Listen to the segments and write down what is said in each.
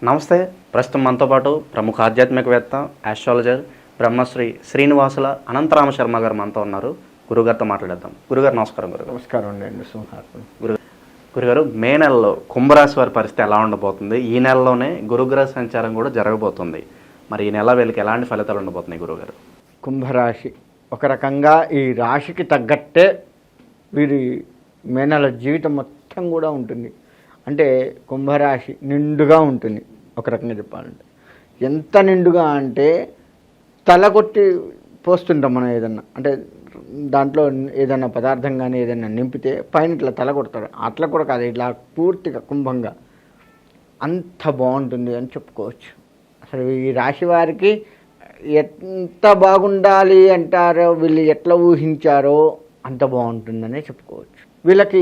నమస్తే. ప్రస్తుతం మనతో పాటు ప్రముఖ ఆధ్యాత్మికవేత్త, ఆస్ట్రాలజర్ బ్రహ్మశ్రీ శ్రీనివాసుల అనంతరామ శర్మ గారు మనతో ఉన్నారు. గురుగారితో మాట్లాడేద్దాం. గురుగారు నమస్కారం. నమస్కారం అండి. గురుగారు, మే నెలలో కుంభరాశి వారి పరిస్థితి ఎలా ఉండబోతుంది? ఈ నెలలోనే గురుగ్రహ సంచారం కూడా జరగబోతుంది. మరి ఈ నెల వీళ్ళకి ఎలాంటి ఫలితాలు ఉండబోతున్నాయి గురుగారు? కుంభరాశి ఒక రకంగా ఈ రాశికి తగ్గట్టే వీరి మే నెల జీవితం మొత్తం కూడా ఉంటుంది. అంటే కుంభరాశి నిండుగా ఉంటుంది. ఒక రకంగా చెప్పాలంటే ఎంత నిండుగా అంటే తల కొట్టి పోస్తుంటాం మనం. ఏదన్నా అంటే దాంట్లో ఏదైనా పదార్థం కానీ ఏదైనా నింపితే పైన ఇట్లా తల కొడతారు. అట్లా కూడా కాదు, ఇట్లా పూర్తిగా కుంభంగా అంత బాగుంటుంది అని చెప్పుకోవచ్చు. అసలు ఈ రాశి వారికి ఎంత బాగుండాలి అంటారో, వీళ్ళు ఎట్లా ఊహించారో అంత బాగుంటుందనే చెప్పుకోవచ్చు. వీళ్ళకి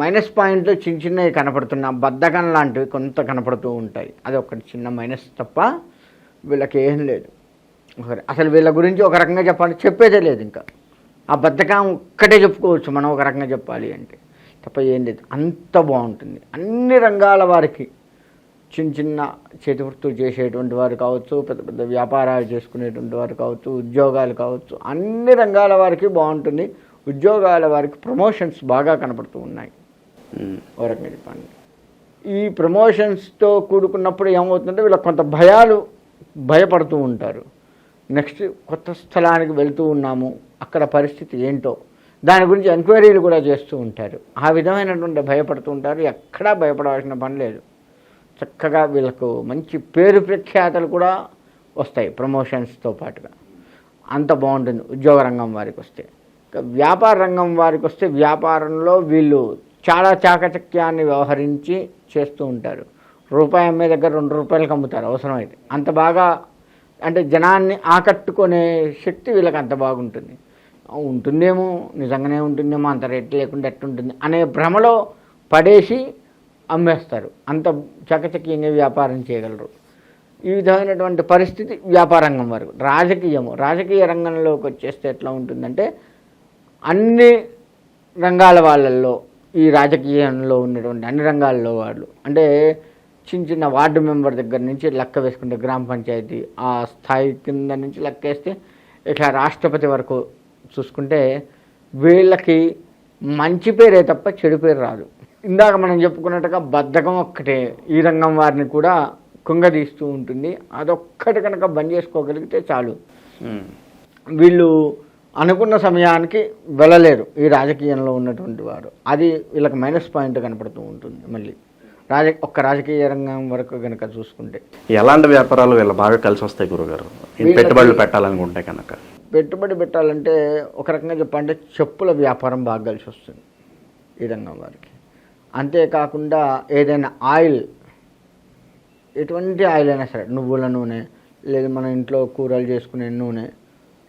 మైనస్ పాయింట్లు చిన్న చిన్నవి కనపడుతున్నా, బద్ధకం లాంటివి కొంత కనపడుతూ ఉంటాయి. అది ఒకటి చిన్న మైనస్ తప్ప వీళ్ళకి ఏం లేదు. అసలు వీళ్ళ గురించి ఒక రకంగా చెప్పేదే లేదు. ఇంకా ఆ బద్ధకం ఒక్కటే చెప్పుకోవచ్చు మనం ఒక రకంగా చెప్పాలి అంటే, తప్ప ఏం లేదు. అంత బాగుంటుంది. అన్ని రంగాల వారికి, చిన్న చిన్న చేతి వృత్తులు చేసేటువంటి వారు కావచ్చు, పెద్ద పెద్ద వ్యాపారాలు చేసుకునేటువంటి వారు కావచ్చు, ఉద్యోగాలు కావచ్చు, అన్ని రంగాల వారికి బాగుంటుంది. ఉద్యోగాల వారికి ప్రమోషన్స్ బాగా కనపడుతూ ఉన్నాయి. ఒక రకంగా చెప్పండి. ఈ ప్రమోషన్స్తో కూడుకున్నప్పుడు ఏమవుతుందంటే వీళ్ళకి కొంత భయపడుతూ ఉంటారు. నెక్స్ట్ కొత్త స్థలానికి వెళ్తూ ఉన్నాము, అక్కడ పరిస్థితి ఏంటో దాని గురించి ఎంక్వైరీలు కూడా చేస్తూ ఉంటారు. ఆ విధమైనటువంటి భయపడుతూ ఉంటారు. ఎక్కడా భయపడవలసిన పని లేదు. చక్కగా వీళ్ళకు మంచి పేరు ప్రఖ్యాతలు కూడా వస్తాయి ప్రమోషన్స్తో పాటుగా. అంత బాగుంటుంది ఉద్యోగ రంగం వారికి వస్తే. వ్యాపార రంగం వారికి వస్తే వ్యాపారంలో వీళ్ళు చాలా చాకచక్యాన్ని వ్యవహరించి చేస్తూ ఉంటారు. రూపాయి అమ్మే దగ్గర 2 రూపాయలకు అమ్ముతారు అవసరమైతే. అంత బాగా అంటే జనాన్ని ఆకట్టుకునే శక్తి వీళ్ళకి అంత బాగుంటుంది. ఉంటుందేమో, నిజంగానే ఉంటుందేమో, అంత రేట్ లేకుండా ఎట్టుంటుంది అనే భ్రమలో పడేసి అమ్మేస్తారు. అంత చకచక్యంగా వ్యాపారం చేయగలరు. ఈ విధమైనటువంటి పరిస్థితి వ్యాపార రంగం వరకు. రాజకీయ రంగంలోకి వచ్చేస్తే ఎట్లా ఉంటుందంటే, అన్ని రంగాల వాళ్ళల్లో ఈ రాజకీయంలో ఉన్నటువంటి అన్ని రంగాల్లో వాళ్ళు అంటే చిన్న వార్డు మెంబర్ దగ్గర నుంచి లెక్క వేసుకుంటే గ్రామ పంచాయతీ ఆ స్థాయి కింద నుంచి లెక్కేస్తే ఇట్లా రాష్ట్రపతి వరకు చూసుకుంటే వీళ్ళకి మంచి పేరే తప్ప చెడు పేరు రాదు. ఇందాక మనం చెప్పుకున్నట్టుగా బద్ధకం ఒక్కటే ఈ రంగం వారిని కూడా కుంగదీస్తూ ఉంటుంది. అదొక్కటి కనుక బంద్ చేసుకోగలిగితే చాలు. వీళ్ళు అనుకున్న సమయానికి వెళ్ళలేరు ఈ రాజకీయంలో ఉన్నటువంటి వారు. అది వీళ్ళకి మైనస్ పాయింట్ కనపడుతూ ఉంటుంది. మళ్ళీ రాజకీయ రంగం వరకు కనుక చూసుకుంటే ఎలాంటి వ్యాపారాలు వీళ్ళు బాగా కలిసి వస్తాయి గురుగారు? పెట్టుబడులు పెట్టాలనుకుంటే కనుక పెట్టుబడి పెట్టాలంటే ఒక రకంగా చెప్పాలంటే చెప్పుల వ్యాపారం బాగా కలిసి వస్తుంది ఈ రంగం వారికి. అంతేకాకుండా ఏదైనా ఆయిల్, ఎటువంటి ఆయిల్ అయినా సరే, నువ్వుల నూనె లేదు మన ఇంట్లో కూరలు చేసుకునే నూనె,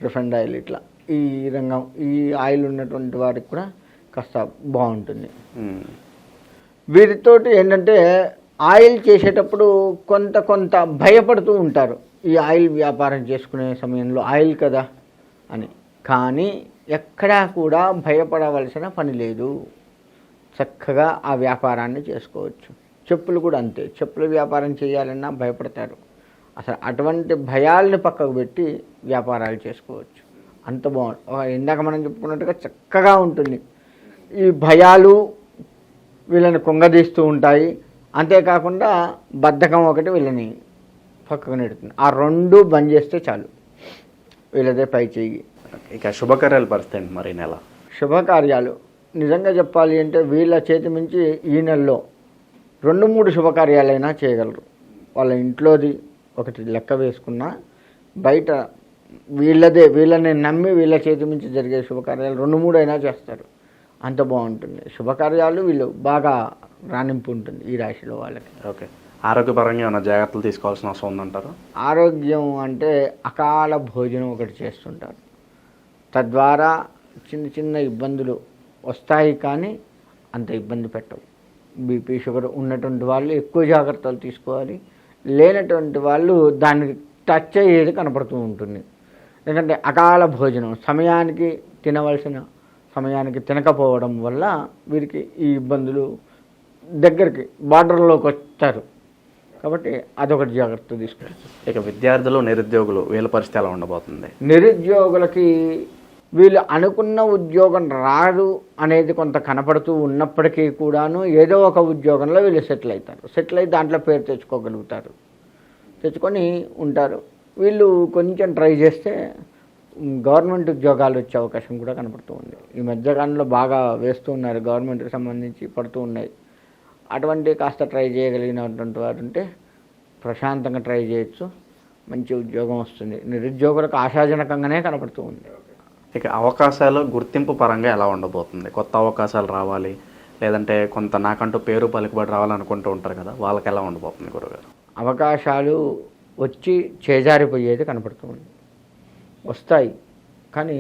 రిఫైండ్ ఆయిల్, ఇట్లా ఈ రంగం ఈ ఆయిల్ ఉన్నటువంటి వారికి కూడా కాస్త బాగుంటుంది. వీరితోటి ఏంటంటే ఆయిల్ చేసేటప్పుడు కొంత భయపడుతూ ఉంటారు. ఈ ఆయిల్ వ్యాపారం చేసుకునే సమయంలో ఆయిల్ కదా అని. కానీ ఎక్కడా కూడా భయపడవలసిన పని లేదు. చక్కగా ఆ వ్యాపారాన్ని చేసుకోవచ్చు. చెప్పులు కూడా అంతే. చెప్పుల వ్యాపారం చేయాలన్నా భయపడతారు. అసలు అటువంటి భయాల్ని పక్కకు పెట్టి వ్యాపారాలు చేసుకోవచ్చు. అంత బాగుంది. ఇందాక మనం చెప్పుకున్నట్టుగా చక్కగా ఉంటుంది. ఈ భయాలు వీళ్ళని కుంగదీస్తూ ఉంటాయి. అంతేకాకుండా బద్ధకం ఒకటి వీళ్ళని పక్కకు నెడుతుంది. ఆ 2 బంద్ చేస్తే చాలు, వీళ్ళదే పై చెయ్యి. ఇక శుభకార్యాలు పరిస్థితి మరి నెల శుభకార్యాలు నిజంగా చెప్పాలి అంటే వీళ్ళ చేతి మించి ఈ నెలలో 2-3 శుభకార్యాలైనా చేయగలరు. వాళ్ళ ఇంట్లోది ఒకటి లెక్క వేసుకున్నా, బయట వీళ్ళని నమ్మి వీళ్ళ చేతి మించి జరిగే శుభకార్యాలు 2-3 అయినా చేస్తారు. అంత బాగుంటుంది శుభకార్యాలు. వీళ్ళు బాగా రాణింపు ఉంటుంది ఈ రాశిలో వాళ్ళకి. ఓకే. ఆరోగ్యపరంగా ఏమైనా జాగ్రత్తలు తీసుకోవాల్సిన అవసరం ఉందంటారు? ఆరోగ్యం అంటే అకాల భోజనం ఒకటి చేస్తుంటారు. తద్వారా చిన్న ఇబ్బందులు వస్తాయి, కానీ అంత ఇబ్బంది పెట్టవు. బీపీ షుగర్ ఉన్నటువంటి వాళ్ళు ఎక్కువ జాగ్రత్తలు తీసుకోవాలి. లేనటువంటి వాళ్ళు దానికి టచ్ అయ్యేది కనపడుతూ ఉంటుంది. ఎందుకంటే అకాల భోజనం సమయానికి తినవలసిన సమయానికి తినకపోవడం వల్ల వీరికి ఈ ఇబ్బందులు దగ్గరికి బార్డర్లోకి వచ్చారు. కాబట్టి అదొకటి జాగ్రత్త తీసుకోవాలి. ఇక విద్యార్థులు నిరుద్యోగులు వీళ్ళ పరిస్థితి ఎలా ఉండబోతుంది? నిరుద్యోగులకి వీళ్ళు అనుకున్న ఉద్యోగం రాదు అనేది కొంత కనపడుతూ ఉన్నప్పటికీ కూడాను ఏదో ఒక ఉద్యోగంలో వీళ్ళు సెటిల్ అవుతారు. సెటిల్ అయి దాంట్లో పేరు తెచ్చుకోగలుగుతారు, తెచ్చుకొని ఉంటారు. వీళ్ళు కొంచెం ట్రై చేస్తే గవర్నమెంట్ ఉద్యోగాలు వచ్చే అవకాశం కూడా కనపడుతూ ఉంది. ఈ మధ్యకాలంలో బాగా వేస్తూ ఉన్నారు, గవర్నమెంట్కి సంబంధించి పడుతూ ఉన్నాయి. అటువంటి కాస్త ట్రై చేయగలిగినటువంటి వారు ఉంటే ప్రశాంతంగా ట్రై చేయొచ్చు, మంచి ఉద్యోగం వస్తుంది. నిరుద్యోగులకు ఆశాజనకంగానే కనపడుతూ ఉంది. ఇక అవకాశాలు గుర్తింపు పరంగా ఎలా ఉండబోతుంది? కొత్త అవకాశాలు రావాలి, లేదంటే కొంత నాకంటూ పేరు పలుకుబడి రావాలనుకుంటూ ఉంటారు కదా, వాళ్ళకి ఎలా ఉండబోతుంది గురుగారు? అవకాశాలు వచ్చి చేజారిపోయేది కనపడుతుంది. వస్తాయి కానీ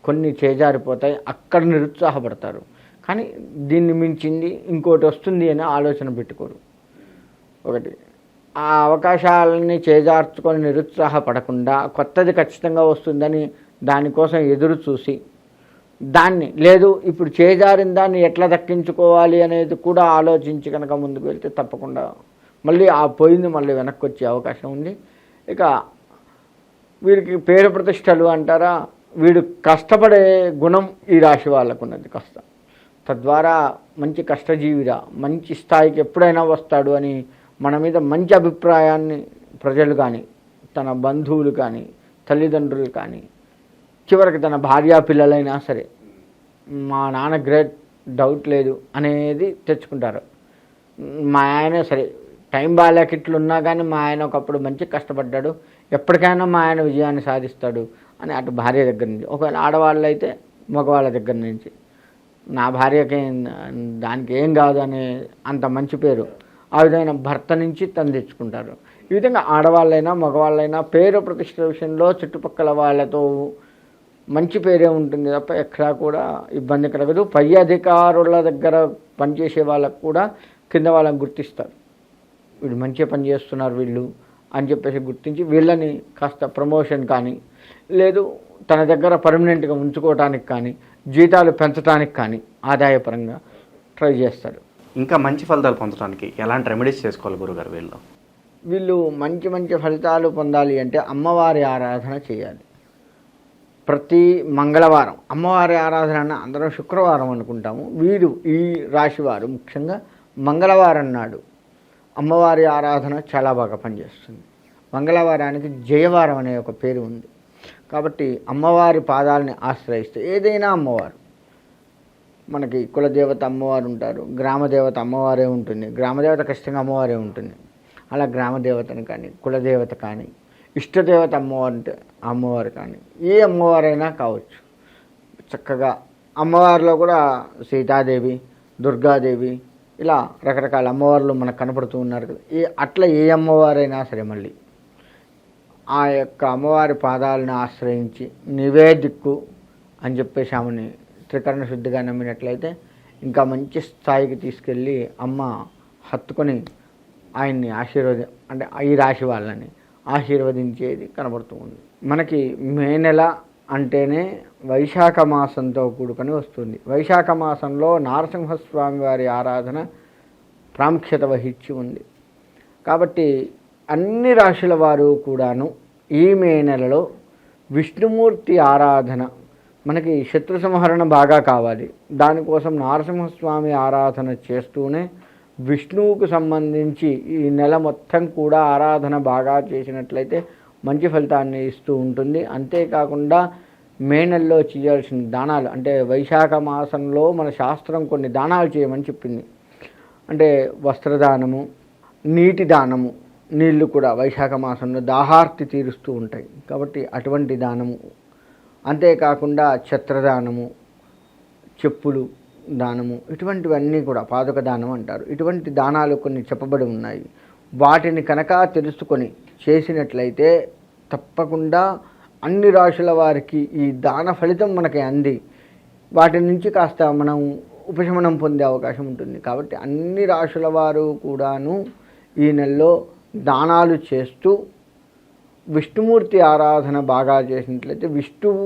కొన్ని చేజారిపోతాయి, అక్కడ నిరుత్సాహపడతారు. కానీ దీన్ని మించింది ఇంకోటి వస్తుంది అని ఆలోచన పెట్టుకోరు. ఒకటి ఆ అవకాశాలని చేజార్చుకొని నిరుత్సాహపడకుండా కొత్తది ఖచ్చితంగా వస్తుందని దానికోసం ఎదురు చూసి దాన్ని లేదు ఇప్పుడు చేజారిన దాన్ని ఎట్లా దక్కించుకోవాలి అనేది కూడా ఆలోచించి కనుక ముందుకు వెళ్తే తప్పకుండా మళ్ళీ ఆ పోయింది మళ్ళీ వెనక్కి వచ్చే అవకాశం ఉంది. ఇక వీరికి పేరు ప్రతిష్టలు అంటారా, వీడు కష్టపడే గుణం ఈ రాశి వాళ్ళకు ఉన్నది కాస్త. తద్వారా మంచి కష్టజీవిరా, మంచి స్థాయికి ఎప్పుడైనా వస్తాడు అని మన మీద మంచి అభిప్రాయాన్ని ప్రజలు కానీ, తన బంధువులు కానీ, తల్లిదండ్రులు కానీ, చివరికి తన భార్యా పిల్లలైనా సరే మా నాన్న గ్రేట్, డౌట్ లేదు అనేది తెచ్చుకుంటారు. మా ఆయనే సరే టైం బాగాలేక ఇట్లున్నా కానీ మా ఆయన ఒకప్పుడు మంచి కష్టపడ్డాడు, ఎప్పటికైనా మా ఆయన విజయాన్ని సాధిస్తాడు అని అటు భార్య దగ్గర నుంచి, ఒకవేళ ఆడవాళ్ళు అయితే మగవాళ్ళ దగ్గర నుంచి నా భార్యకి దానికి ఏం కాదు అనే అంత మంచి పేరు ఆ విధమైన భర్త నుంచి తను తెచ్చుకుంటారు. ఈ విధంగా ఆడవాళ్ళైనా మగవాళ్ళైనా పేరు ప్రతిష్ట విషయంలో చుట్టుపక్కల వాళ్ళతో మంచి పేరే ఉంటుంది తప్ప ఎక్కడా కూడా ఇబ్బంది కలగదు. పై అధికారుల దగ్గర పనిచేసే వాళ్ళకు కూడా కింద వాళ్ళని గుర్తిస్తారు, వీళ్ళు మంచిగా పనిచేస్తున్నారు వీళ్ళు అని చెప్పేసి గుర్తించి వీళ్ళని కాస్త ప్రమోషన్ కానీ లేదు తన దగ్గర పర్మనెంట్గా ఉంచుకోవటానికి కానీ జీతాలు పెంచడానికి కానీ ఆదాయపరంగా ట్రై చేస్తారు. ఇంకా మంచి ఫలితాలు పొందడానికి ఎలాంటి రెమెడీస్ చేసుకోవాలి గురుగారు? వీళ్ళు మంచి మంచి ఫలితాలు పొందాలి అంటే అమ్మవారి ఆరాధన చేయాలి. ప్రతి మంగళవారం అమ్మవారి ఆరాధన అందరం శుక్రవారం అనుకుంటాము, వీరు ఈ రాశివారు ముఖ్యంగా మంగళవారం నాడు అమ్మవారి ఆరాధన చాలా బాగా పనిచేస్తుంది. మంగళవారానికి జయవారం అనే ఒక పేరు ఉంది కాబట్టి అమ్మవారి పాదాలని ఆశ్రయిస్తే ఏదైనా అమ్మవారు, మనకి కులదేవత అమ్మవారు ఉంటారు, గ్రామదేవత అమ్మవారే ఉంటుంది, గ్రామదేవత ఖచ్చితంగా అమ్మవారే ఉంటుంది. అలా గ్రామదేవతను కానీ కులదేవత కానీ ఇష్టదేవత అమ్మవారు అంటే అమ్మవారు కానీ ఏ అమ్మవారైనా కావచ్చు. చక్కగా అమ్మవారిలో కూడా సీతాదేవి, దుర్గాదేవి ఇలా రకరకాల అమ్మవార్లు మనకు కనపడుతూ ఉన్నారు కదా, అట్లా ఏ అమ్మవారైనా సరే మళ్ళీ ఆ యొక్క అమ్మవారి పాదాలను ఆశ్రయించి నివే దిక్కు అని చెప్పేసి ఆమెని త్రికరణ శుద్ధిగా నమ్మినట్లయితే ఇంకా మంచి స్థాయికి తీసుకెళ్ళి అమ్మ హత్తుకొని ఆయన్ని అంటే ఈ రాశి వాళ్ళని ఆశీర్వదించేది కనబడుతూ ఉంది. మనకి మే నెల అంటేనే వైశాఖ మాసంతో కూడుకొని వస్తుంది. వైశాఖ మాసంలో నారసింహస్వామి వారి ఆరాధన ప్రాముఖ్యత వహించి ఉంది కాబట్టి అన్ని రాశుల వారు కూడాను ఈ మే నెలలో విష్ణుమూర్తి ఆరాధన, మనకి శత్రు సంహరణ బాగా కావాలి, దానికోసం నారసింహస్వామి ఆరాధన చేస్తూనే విష్ణువుకు సంబంధించి ఈ నెల మొత్తం కూడా ఆరాధన బాగా చేసినట్లయితే మంచి ఫలితాన్ని ఇస్తూ ఉంటుంది. అంతేకాకుండా మే నెలలో చేయాల్సిన దానాలు అంటే వైశాఖ మాసంలో మన శాస్త్రం కొన్ని దానాలు చేయమని చెప్పింది. అంటే వస్త్రదానము, నీటి దానము, నీళ్లు కూడా వైశాఖ మాసంలో దాహార్తి తీరుస్తూ ఉంటాయి కాబట్టి అటువంటి దానము, అంతేకాకుండా ఛత్రదానము, చెప్పులు దానము, ఇటువంటివన్నీ కూడా పాదుక దానం అంటారు. ఇటువంటి దానాలు కొన్ని చెప్పబడి ఉన్నాయి. వాటిని కనుక తెలుసుకొని చేసినట్లయితే తప్పకుండా అన్ని రాశుల వారికి ఈ దాన ఫలితం మనకి అంది వాటి నుంచి కాస్త మనం ఉపశమనం పొందే అవకాశం ఉంటుంది. కాబట్టి అన్ని రాశుల వారు కూడాను ఈ నెలలో దానాలు చేస్తూ విష్ణుమూర్తి ఆరాధన బాగా చేసినట్లయితే విష్ణువు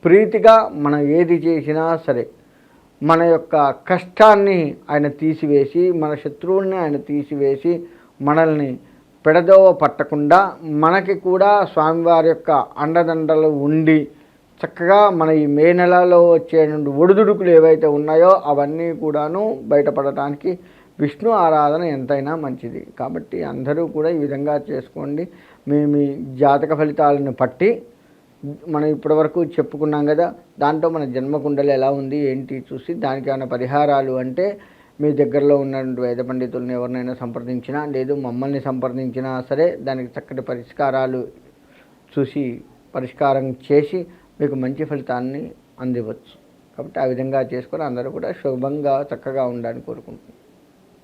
ప్రీతిగా మనం ఏది చేసినా సరే మన యొక్క కష్టాన్ని ఆయన తీసివేసి, మన శత్రువుల్ని ఆయన తీసివేసి మనల్ని పెడదోవ పట్టకుండా మనకి కూడా స్వామివారి యొక్క అండదండలు ఉండి చక్కగా మన ఈ మే నెలలో వచ్చే ఒడిదుడుకులు ఏవైతే ఉన్నాయో అవన్నీ కూడాను బయటపడటానికి విష్ణు ఆరాధన ఎంతైనా మంచిది. కాబట్టి అందరూ కూడా ఈ విధంగా చేసుకోండి. మీ జాతక ఫలితాలను పట్టి మనం ఇప్పటివరకు చెప్పుకున్నాం కదా, దాంట్లో మన జన్మకుండలు ఎలా ఉంది ఏంటి చూసి దానికి ఏమైనా పరిహారాలు అంటే మీ దగ్గరలో ఉన్నటువంటి వేద పండితులను ఎవరినైనా సంప్రదించినా లేదు మమ్మల్ని సంప్రదించినా సరే దానికి చక్కటి పరిష్కారాలు చూసి పరిష్కారం చేసి మీకు మంచి ఫలితాన్ని అందివచ్చు. కాబట్టి ఆ విధంగా చేసుకొని అందరూ కూడా శుభంగా చక్కగా ఉండాలని కోరుకుంటున్నాను.